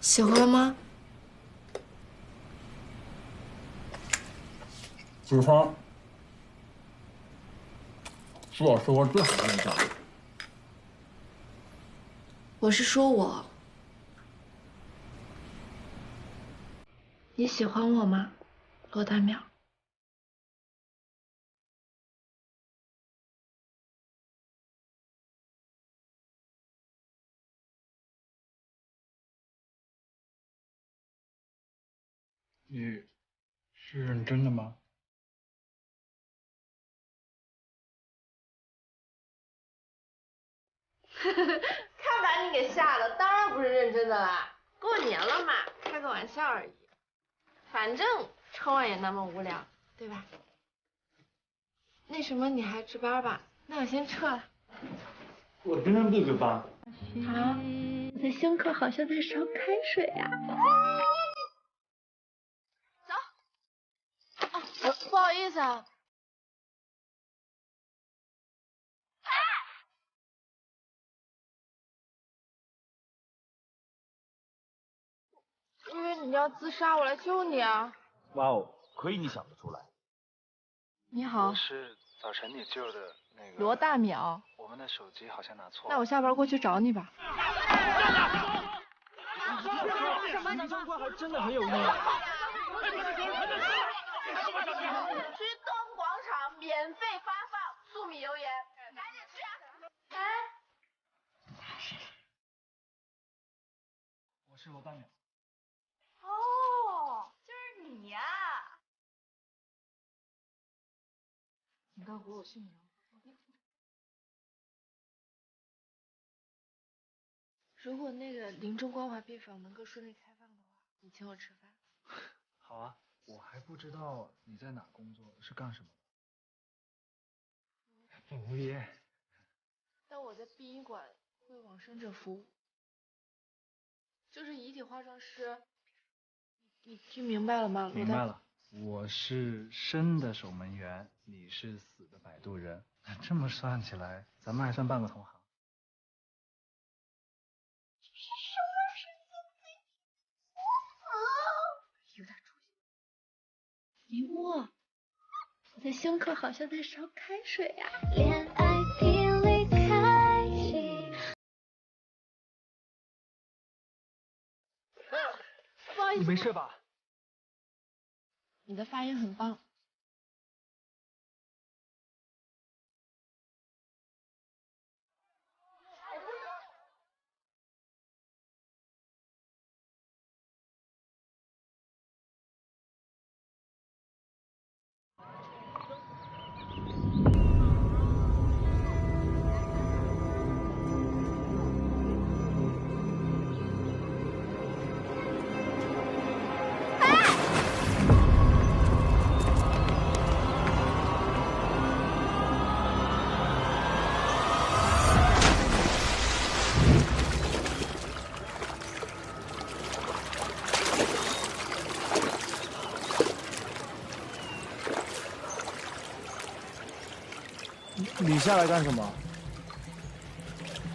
喜欢吗？喜欢，是我吃过最好吃的饺子。我是说我。你喜欢我吗，罗大淼？你是认真的吗？看把你给吓的，当然不是认真的啦。过年了嘛，开个玩笑而已。反正春晚也那么无聊，对吧？那什么，你还值班吧？那我先撤了。我真的不值班。啊，我的胸口好像在烧开水啊。走。哦，不好意思啊。因为你要自杀，我来救你啊！哇哦，亏你想得出来。你好，我是早晨你救的那个罗大淼。我们的手机好像拿错了。那我下班过去找你吧。民政官还真的很有用。去东广场免费发放粟米油盐，赶紧去啊！哎，我是罗大淼。哦，就是你呀！你告诉我姓名。如果那个临终关怀病房能够顺利开放的话，你请我吃饭。好啊，我还不知道你在哪工作，是干什么的？服务业。但我在殡仪馆为往生者服务，就是遗体化妆师。你听明白了吗？明白了，我是生的守门员，你是死的摆渡人。这么算起来，咱们还算半个同行。有点出息。林墨，我的胸口好像在烧开水啊。恋爱频率开启。不好意思，你没事吧？你的发音很棒。你下来干什么？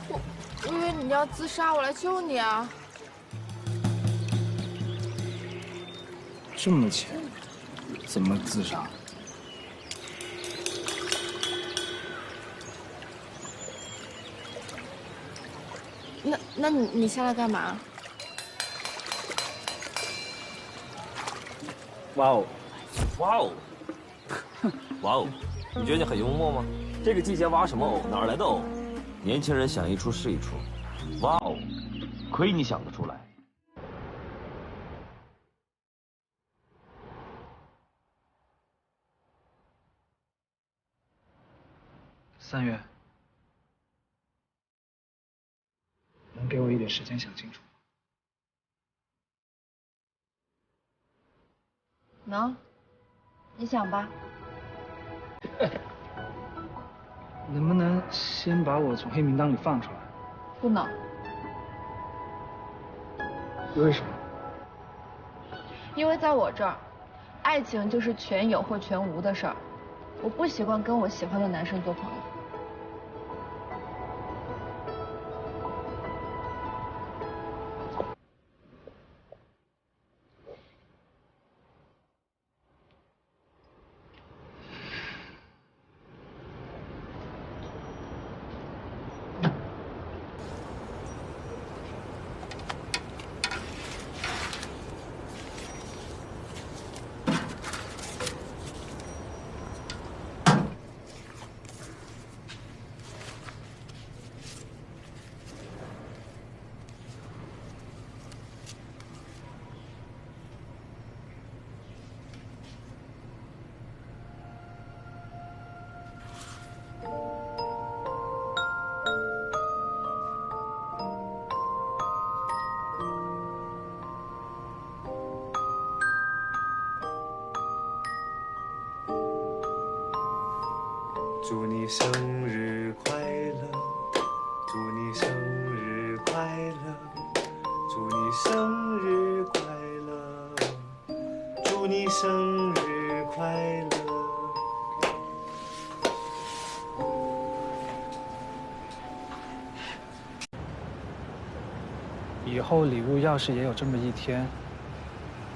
我以为你要自杀，我来救你啊。这么浅，怎么自杀？那你下来干嘛？哇哦，哇哦，哇哦！你觉得你很幽默吗？这个季节挖什么藕？哪儿来的藕？年轻人想一出是一出。哇哦，亏你想得出来。3月，能给我一点时间想清楚吗？能，你想吧。能不能先把我从黑名单里放出来？不能。为什么？因为在我这儿，爱情就是全有或全无的事儿。我不习惯跟我喜欢的男生做朋友。祝你生日快乐，祝你生日快乐，祝你生日快乐，祝你生日快乐。以后礼物要是也有这么一天，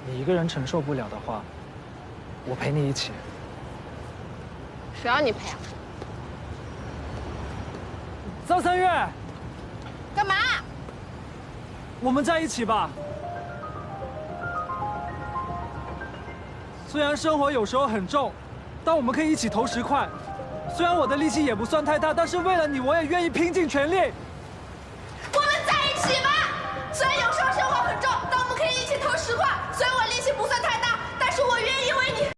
你一个人承受不了的话，我陪你一起。谁让你陪啊？赵三月，干嘛？我们在一起吧。虽然生活有时候很重，但我们可以一起投10块。虽然我的力气也不算太大，但是为了你，我也愿意拼尽全力。我们在一起吧。虽然有时候生活很重，但我们可以一起投10块。虽然我力气不算太大，但是我愿意为你。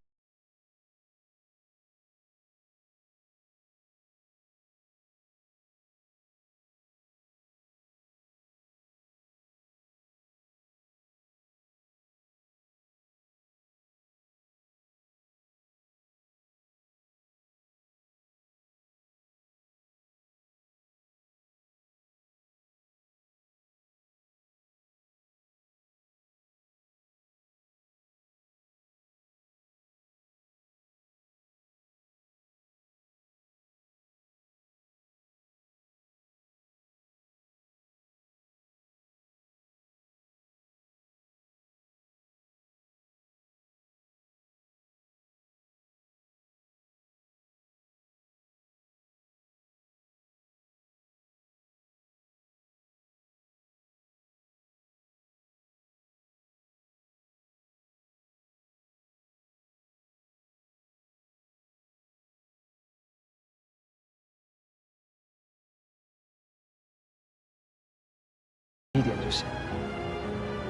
一点就行。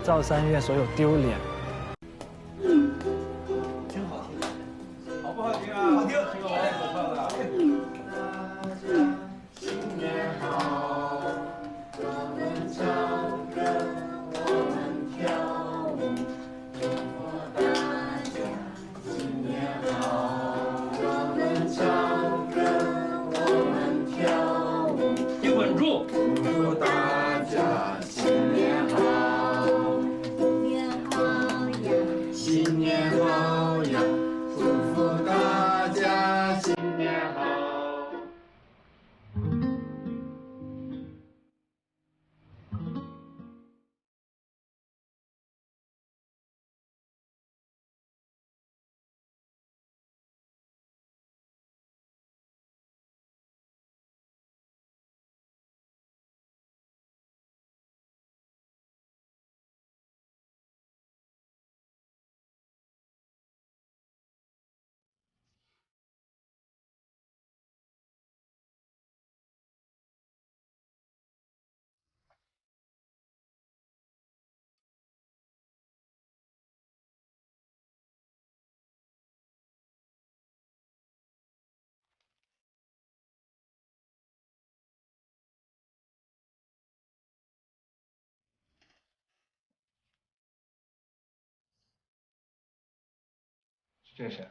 赵三月所有丢脸。好不好听啊？好听，哎，很棒的。新年好，我们唱歌，我们跳舞，祝福大家新年好。我们唱歌，我们跳舞，你稳住，祝福大家新年好，新年好呀，祝福大家新年好。这是。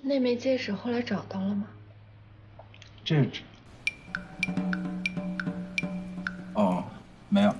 那枚戒指后来找到了吗？戒指。哦，没有。